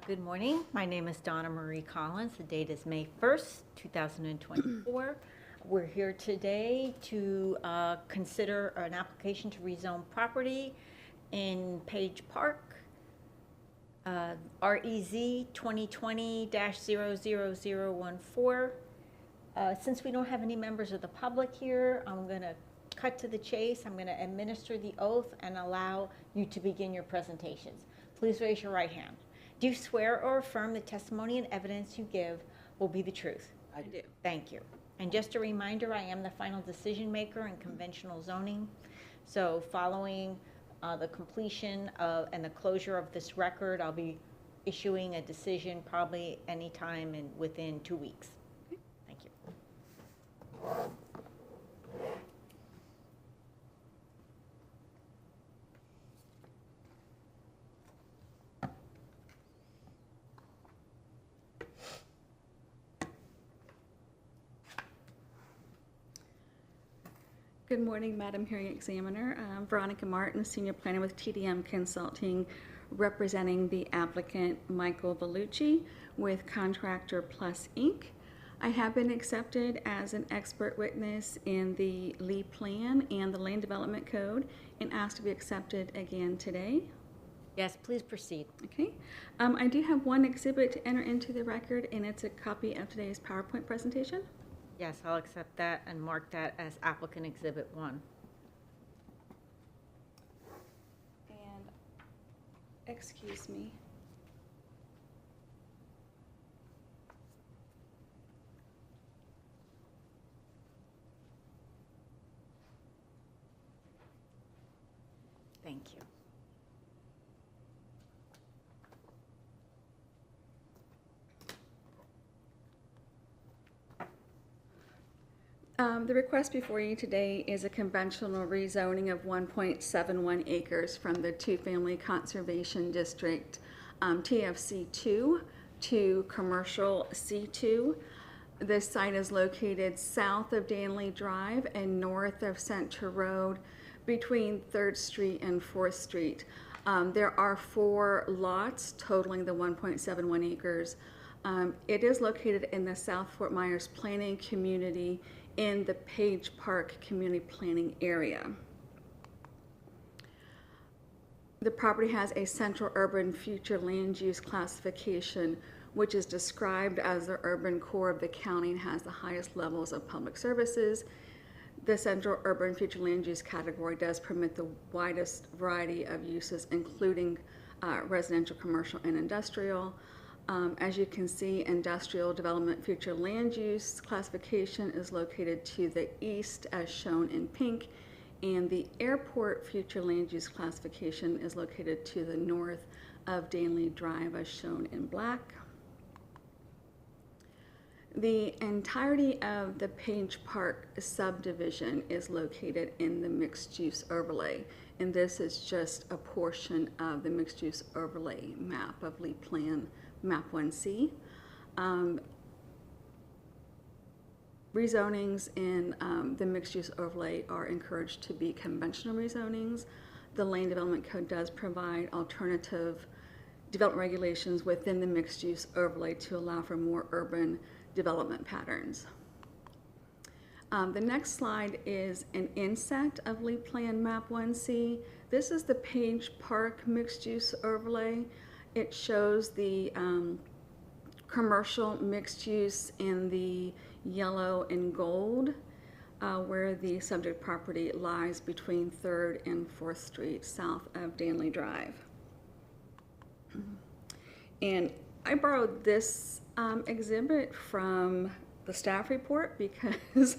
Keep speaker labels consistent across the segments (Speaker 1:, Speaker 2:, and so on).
Speaker 1: Good morning. My name is Donna Marie Collins. The date is May 1st, 2024. We're here today to consider an application to rezone property in Page Park, REZ 2020-00014. Since we don't have any members of the public here, I'm going to cut to the chase. I'm going to administer the oath and allow you to begin your presentations. Please raise your right hand. Do you swear or affirm the testimony and evidence you give will be the truth?
Speaker 2: I do.
Speaker 1: Thank you. And just a reminder, I am the final decision maker in conventional zoning. So following the completion of and the closure of this record, I'll be issuing a decision probably anytime within 2 weeks. Thank you.
Speaker 2: Good morning, Madam Hearing Examiner. I'm Veronica Martin, Senior Planner with TDM Consulting, representing the applicant Michael Vellucci with Contractor Plus Inc. I have been accepted as an expert witness in the Lee Plan and the Land Development Code and asked to be accepted again today.
Speaker 1: Yes, please proceed.
Speaker 2: Okay. I do have one exhibit to enter into the record, and it's a copy of today's PowerPoint presentation.
Speaker 1: Yes, I'll accept that and mark that as applicant exhibit 1.
Speaker 2: And excuse me.
Speaker 1: Thank you.
Speaker 2: The request before you today is a conventional rezoning of 1.71 acres from the two-family conservation district TFC2 to commercial C2. This site is located south of Danley Drive and north of Center Road between 3rd Street and 4th Street. There are 4 lots totaling the 1.71 acres. It is located in the South Fort Myers planning community in the Page Park community planning area. The property has a central urban future land use classification, which is described as the urban core of the county and has the highest levels of public services. The central urban future land use category does permit the widest variety of uses, including residential, commercial, and industrial. As you can see, industrial development future land use classification is located to the east as shown in pink, and the airport future land use classification is located to the north of Danley Drive as shown in black. The entirety of the Page Park subdivision is located in the mixed use overlay, and this is just a portion of the mixed use overlay map of Lee Plan Map 1C. Rezonings in the mixed-use overlay are encouraged to be conventional rezonings. The Land Development Code does provide alternative development regulations within the mixed-use overlay to allow for more urban development patterns. The next slide is an inset of Lee Plan Map 1C. This is the Page Park mixed-use overlay. It shows the commercial mixed use in the yellow and gold, where the subject property lies between 3rd and 4th Street, south of Danley Drive. And I borrowed this exhibit from the staff report because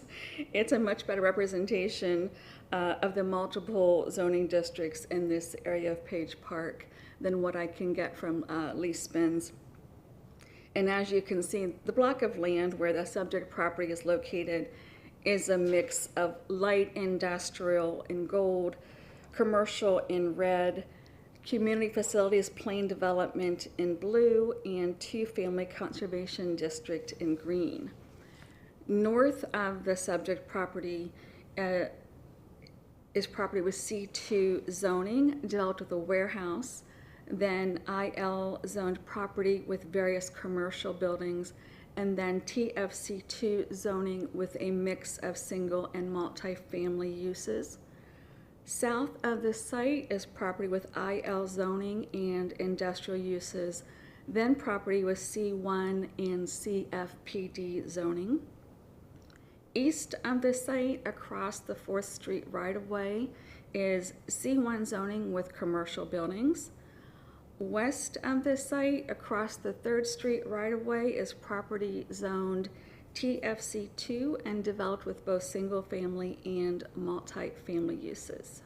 Speaker 2: it's a much better representation of the multiple zoning districts in this area of Page Park than what I can get from Lee Spins. And as you can see, the block of land where the subject property is located is a mix of light industrial in gold, commercial in red, community facilities plain development in blue, and two-family conservation district in green. North of the subject property is property with C2 zoning, developed with a warehouse, then IL zoned property with various commercial buildings, and then TFC2 zoning with a mix of single and multifamily uses. South of the site is property with IL zoning and industrial uses, then property with C1 and CFPD zoning. East of the site, across the 4th Street right-of-way, is C1 zoning with commercial buildings. West of the site, across the 3rd Street right-of-way, is property zoned TFC2 and developed with both single-family and multi-family uses.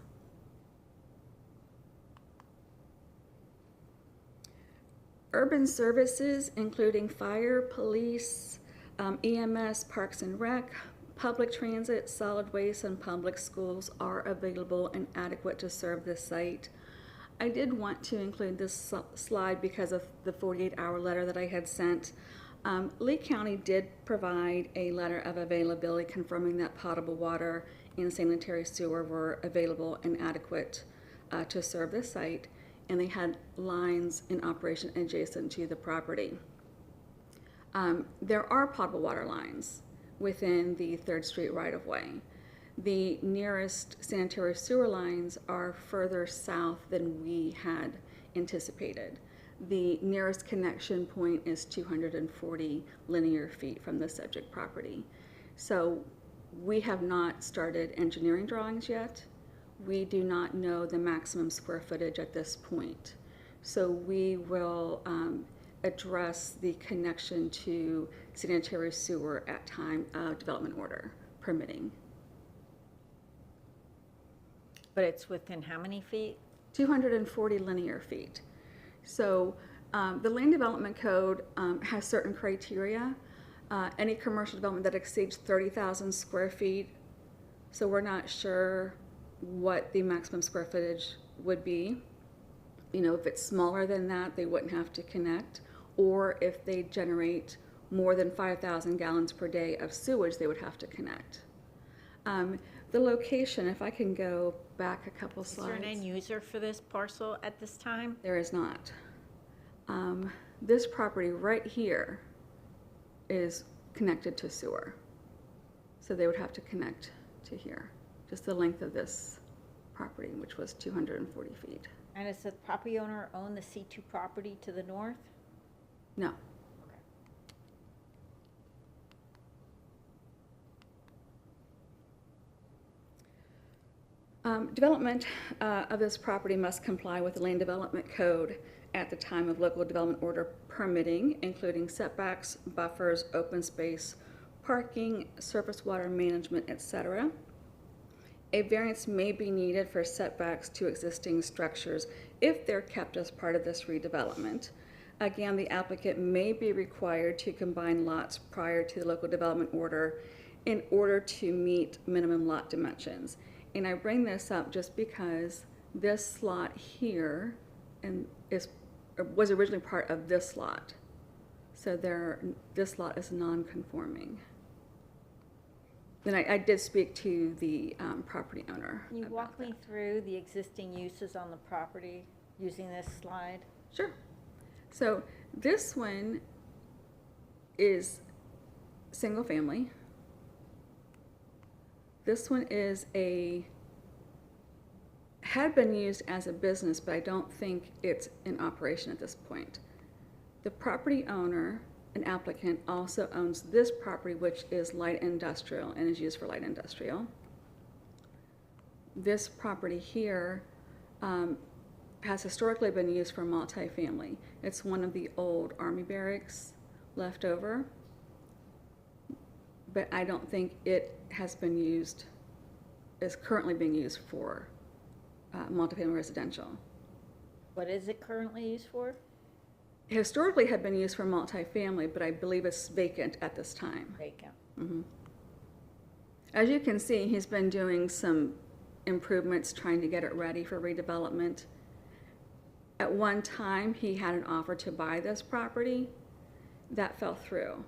Speaker 2: Urban services, including fire, police, EMS, Parks and Rec, public transit, solid waste, and public schools are available and adequate to serve this site. I did want to include this slide because of the 48-hour letter that I had sent. Lee County did provide a letter of availability confirming that potable water and sanitary sewer were available and adequate to serve this site, and they had lines in operation adjacent to the property. There are potable water lines within the 3rd Street right-of-way. The nearest sanitary sewer lines are further south than we had anticipated. The nearest connection point is 240 linear feet from the subject property. So we have not started engineering drawings yet. We do not know the maximum square footage at this point. So we will address the connection to sanitary sewer at time of development order permitting.
Speaker 1: But it's within how many feet?
Speaker 2: 240 linear feet. So the Land Development Code has certain criteria. Any commercial development that exceeds 30,000 square feet, so we're not sure what the maximum square footage would be. You know, if it's smaller than that, they wouldn't have to connect, or if they generate more than 5,000 gallons per day of sewage, they would have to connect. The location, if I can go back a couple slides.
Speaker 1: Is there an end user for this parcel at this time?
Speaker 2: There is not. This property right here is connected to sewer. So they would have to connect to here. Just the length of this property, which was 240 feet.
Speaker 1: And does the property owner own the C2 property to the north?
Speaker 2: No. Development of this property must comply with the Land Development Code at the time of local development order permitting, including setbacks, buffers, open space, parking, surface water management, etc. A variance may be needed for setbacks to existing structures if they're kept as part of this redevelopment. Again, the applicant may be required to combine lots prior to the local development order in order to meet minimum lot dimensions. And I bring this up just because this lot here was originally part of this lot. So this lot is non-conforming. And I did speak to the property owner.
Speaker 1: Can you walk me through the existing uses on the property using this slide?
Speaker 2: Sure. So this one is single family. This one had been used as a business, but I don't think it's in operation at this point. The property owner, an applicant, also owns this property, which is light industrial and is used for light industrial. This property here has historically been used for multifamily. It's one of the old Army barracks left over, but I don't think it has been used, is currently being used for multifamily residential.
Speaker 1: What is it currently used for?
Speaker 2: Historically had been used for multifamily, but I believe it's vacant at this time.
Speaker 1: Vacant.
Speaker 2: Mm-hmm. As you can see, he's been doing some improvements trying to get it ready for redevelopment. At one time, he had an offer to buy this property. That fell through.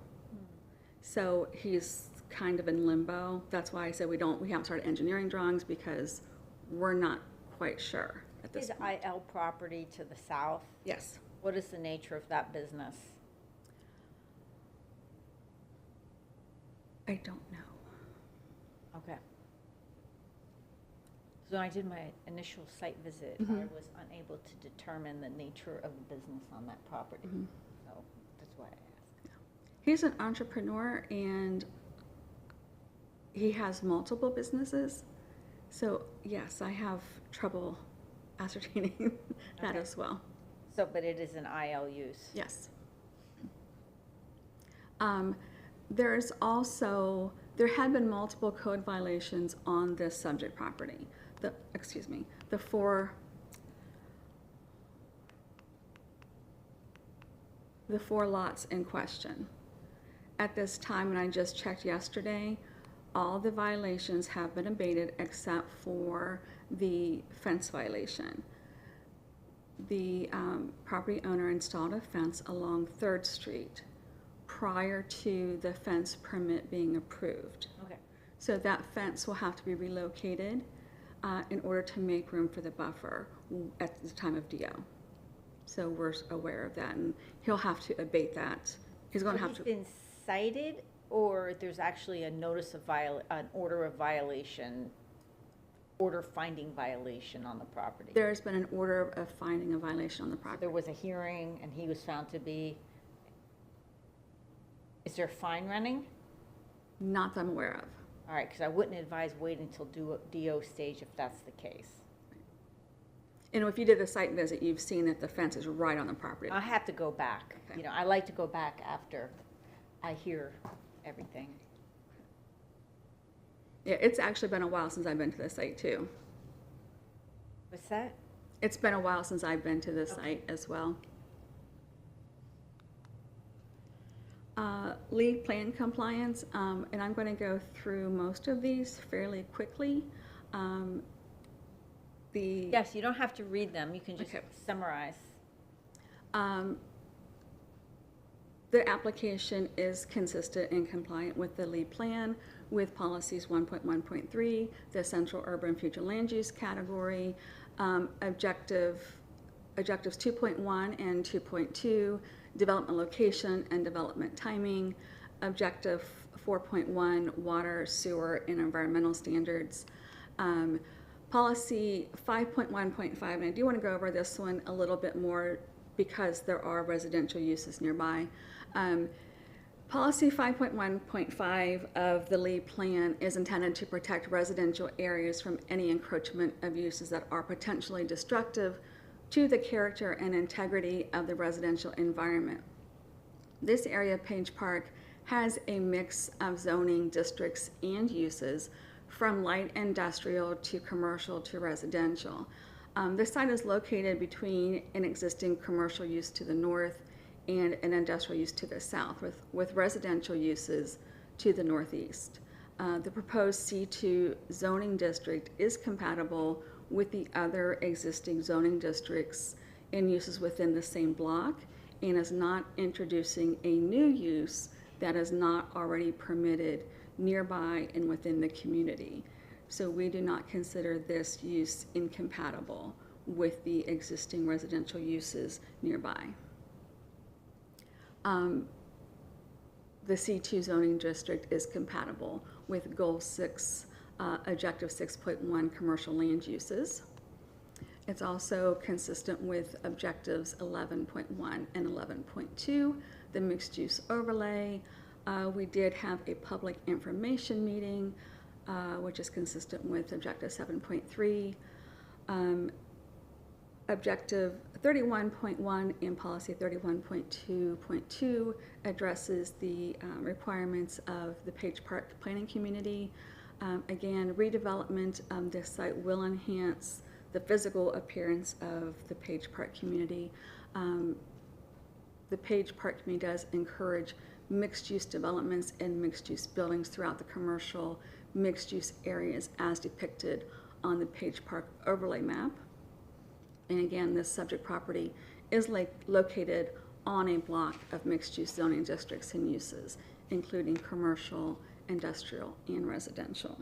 Speaker 2: So he's kind of in limbo. That's why I said we haven't started engineering drawings, because we're not quite sure. at this
Speaker 1: Is
Speaker 2: point.
Speaker 1: IL property to the south?
Speaker 2: Yes.
Speaker 1: What is the nature of that business?
Speaker 2: I don't know.
Speaker 1: Okay. So when I did my initial site visit, I
Speaker 2: Mhm.
Speaker 1: was unable to determine the nature of the business on that property.
Speaker 2: Mhm.
Speaker 1: So that's why I asked.
Speaker 2: He's an entrepreneur and he has multiple businesses. So yes, I have trouble ascertaining that
Speaker 1: Okay.
Speaker 2: as well.
Speaker 1: So, but it is an IL use?
Speaker 2: Yes. There's also, there had been multiple code violations on this subject property. The four lots in question. At this time, and I just checked yesterday, all the violations have been abated except for the fence violation. The property owner installed a fence along 3rd Street prior to the fence permit being approved.
Speaker 1: Okay.
Speaker 2: So that fence will have to be relocated in order to make room for the buffer at the time of DO. So we're aware of that, and he'll have to abate that. He's going to have to.
Speaker 1: He's been cited, or there's actually a notice of an order of violation, order finding violation on the property?
Speaker 2: There's been an order of finding a violation on the property.
Speaker 1: There was a hearing, and he was found to be. Is there a fine running?
Speaker 2: Not that I'm aware of.
Speaker 1: All right, because I wouldn't advise waiting until DO stage if that's the case.
Speaker 2: And if you did a site visit, you've seen that the fence is right on the property.
Speaker 1: I have to go back.
Speaker 2: Okay.
Speaker 1: You know, I like to go back after I hear everything.
Speaker 2: Yeah, it's actually been a while since I've been to the site too.
Speaker 1: What's that?
Speaker 2: It's been a while since I've been to the site as well. Lead plan compliance, and I'm going to go through most of these fairly quickly.
Speaker 1: Yes, you don't have to read them. You can just
Speaker 2: Okay.
Speaker 1: summarize.
Speaker 2: The application is consistent and compliant with the lead plan, with policies 1.1.3, the central urban future land use category, objectives 2.1 and 2.2, development location and development timing, objective 4.1, water, sewer, and environmental standards. Policy 5.1.5, and I do want to go over this one a little bit more because there are residential uses nearby. Policy 5.1.5 of the lead plan is intended to protect residential areas from any encroachment of uses that are potentially destructive to the character and integrity of the residential environment. This area of Page Park has a mix of zoning districts and uses, from light industrial to commercial to residential. This site is located between an existing commercial use to the north and an industrial use to the south, with residential uses to the northeast. The proposed C2 zoning district is compatible with the other existing zoning districts and uses within the same block, and is not introducing a new use that is not already permitted nearby and within the community. So we do not consider this use incompatible with the existing residential uses nearby. The C2 zoning district is compatible with Goal 6, Objective 6.1 commercial land uses. It's also consistent with Objectives 11.1 and 11.2, the mixed use overlay. We did have a public information meeting, which is consistent with Objective 7.3. Objective 31.1 and Policy 31.2.2 addresses the requirements of the Page Park planning community. Again, redevelopment of this site will enhance the physical appearance of the Page Park community. The Page Park community does encourage mixed-use developments and mixed-use buildings throughout the commercial mixed-use areas as depicted on the Page Park overlay map. And again, this subject property is located on a block of mixed-use zoning districts and uses, including commercial, industrial, and residential.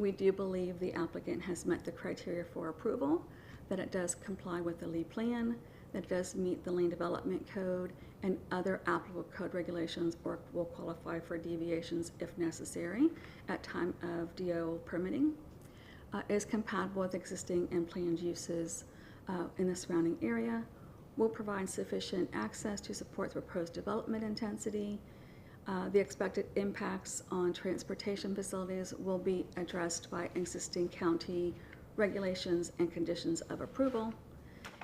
Speaker 2: We do believe the applicant has met the criteria for approval, that it does comply with the LEED plan, that it does meet the land development code and other applicable code regulations, or will qualify for deviations if necessary at time of DO permitting, is compatible with existing and planned uses in the surrounding area, will provide sufficient access to support the proposed development intensity. The expected impacts on transportation facilities will be addressed by existing county regulations and conditions of approval.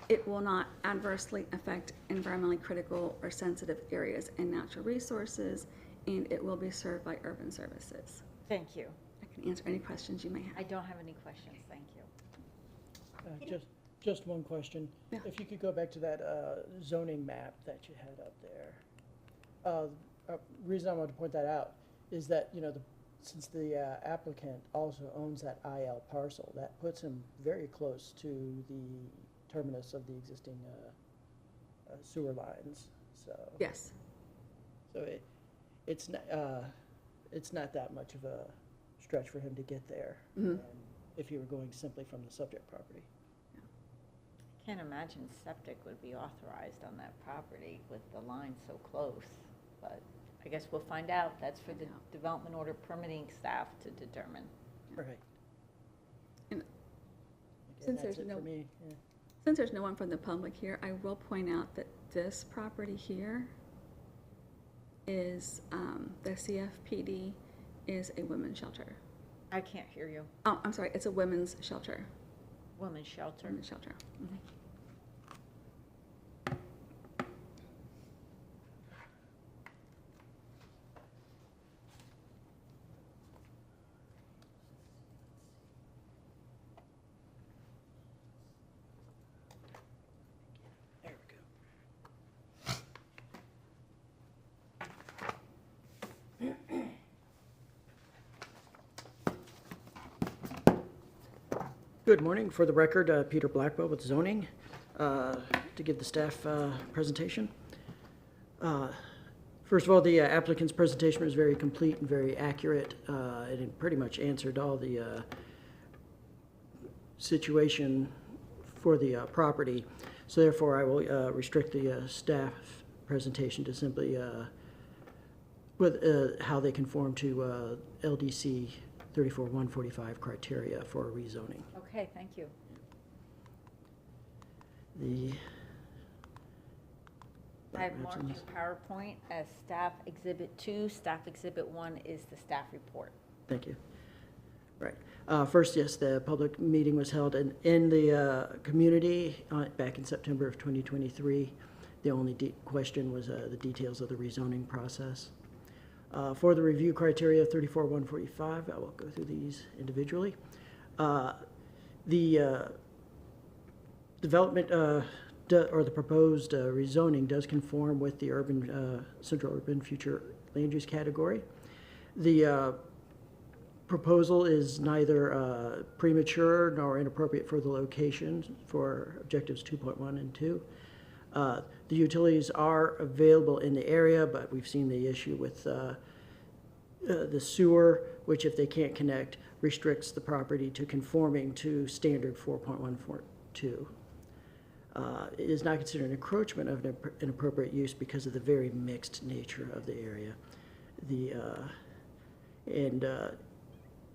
Speaker 2: It will not adversely affect environmentally critical or sensitive areas and natural resources, and it will be served by urban services.
Speaker 1: Thank you.
Speaker 2: I can answer any questions you may have.
Speaker 1: I don't have any questions, thank you.
Speaker 3: Just one question.
Speaker 2: Yeah.
Speaker 3: If you could go back to that zoning map that you had up there. Reason I wanted to point that out is that, you know, since the applicant also owns that IL parcel, that puts him very close to the terminus of the existing sewer lines, so.
Speaker 2: Yes.
Speaker 3: So it's not that much of a stretch for him to get there.
Speaker 2: Mhm.
Speaker 3: If you were going simply from the subject property.
Speaker 1: I can't imagine septic would be authorized on that property with the line so close, but I guess we'll find out. That's for the development order permitting staff to determine.
Speaker 3: Right.
Speaker 2: And
Speaker 3: Again,
Speaker 2: since
Speaker 3: that's
Speaker 2: there's
Speaker 3: it
Speaker 2: no-
Speaker 3: for me, yeah.
Speaker 2: Since there's no one from the public here, I will point out that this property here is, the CFPD is a women's shelter.
Speaker 1: I can't hear you.
Speaker 2: Oh, I'm sorry, it's a women's shelter.
Speaker 1: Women's shelter.
Speaker 2: Women's shelter. Mhm.
Speaker 3: There we go. Good morning. For the record, Peter Blackwell with zoning, to give the staff presentation. First of all, the applicant's presentation was very complete and very accurate. It pretty much answered all the situation for the property. So therefore, I will restrict the staff presentation to simply with how they conform to LDC 34-145 criteria for rezoning.
Speaker 1: Okay, thank you. I have marked your PowerPoint as Staff Exhibit 2. Staff Exhibit 1 is the staff report.
Speaker 3: Thank you. Right. First, yes, the public meeting was held in the community back in September of 2023. The only question was the details of the rezoning process. For the review criteria 34-145, I will go through these individually. The development or the proposed rezoning does conform with the urban central urban future land use category. The proposal is neither premature nor inappropriate for the location for objectives 2.1 and 2. The utilities are available in the area, but we've seen the issue with the sewer, which if they can't connect, restricts the property to conforming to standard 4.142. It is not considered an encroachment of an inappropriate use because of the very mixed nature of the area. And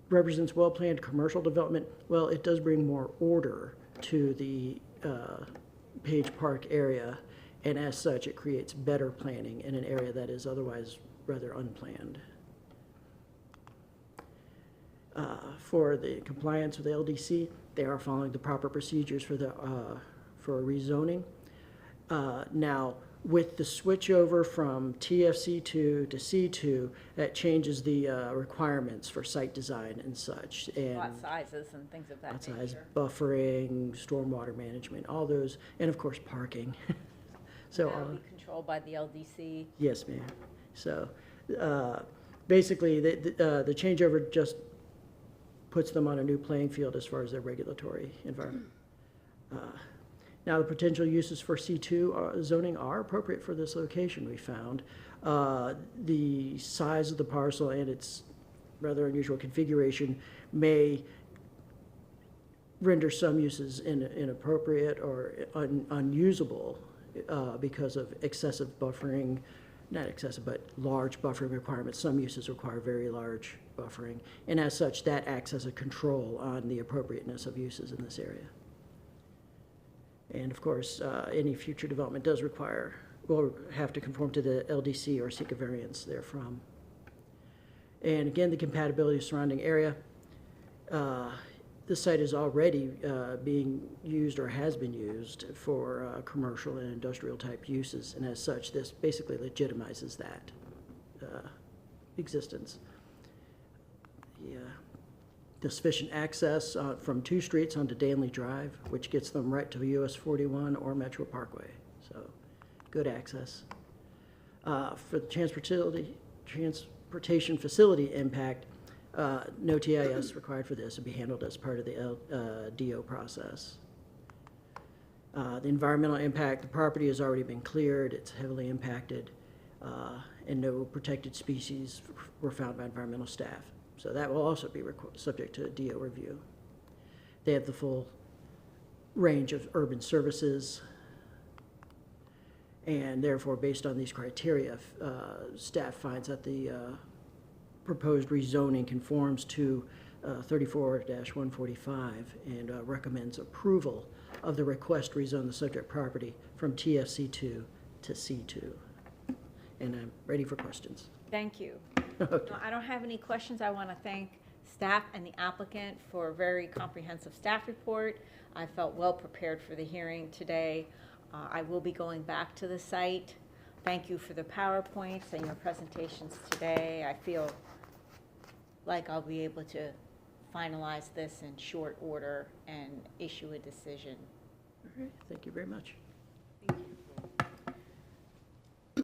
Speaker 3: represents well-planned commercial development. Well, it does bring more order to the Page Park area, and as such, it creates better planning in an area that is otherwise rather unplanned. For the compliance with LDC, they are following the proper procedures for rezoning. Now, with the switchover from TFC2 to C2, that changes the requirements for site design and such. And
Speaker 1: Lot sizes and things of that
Speaker 3: lot size,
Speaker 1: nature.
Speaker 3: buffering, stormwater management, all those, and of course, parking. So,
Speaker 1: That'll be controlled by the LDC.
Speaker 3: yes, ma'am. So, basically, the changeover just puts them on a new playing field as far as their regulatory environment. Now, the potential uses for C2 zoning are appropriate for this location, we found. The size of the parcel and its rather unusual configuration may render some uses inappropriate or unusable because of excessive buffering, not excessive, but large buffering requirements. Some uses require very large buffering, and as such, that acts as a control on the appropriateness of uses in this area. And of course, any future development will have to conform to the LDC or seek a variance therefrom. And again, the compatibility of surrounding area. The site is already being used or has been used for commercial and industrial type uses, and as such, this basically legitimizes that existence. The sufficient access from 2 streets onto Danley Drive, which gets them right to US 41 or Metro Parkway, so good access. For the transportation facility impact, no TIS required for this. It'll be handled as part of the DO process. The environmental impact, the property has already been cleared. It's heavily impacted, and no protected species were found by environmental staff. So that will also be subject to a DO review. They have the full range of urban services, and therefore, based on these criteria, staff finds that the proposed rezoning conforms to 34-145 and recommends approval of the request to rezone the subject property from TFC2 to C2. And I'm ready for questions.
Speaker 1: Thank you.
Speaker 3: Okay.
Speaker 1: No, I don't have any questions. I want to thank staff and the applicant for a very comprehensive staff report. I felt well prepared for the hearing today. I will be going back to the site. Thank you for the PowerPoints and your presentations today. I feel like I'll be able to finalize this in short order and issue a decision.
Speaker 3: All right, thank you very much.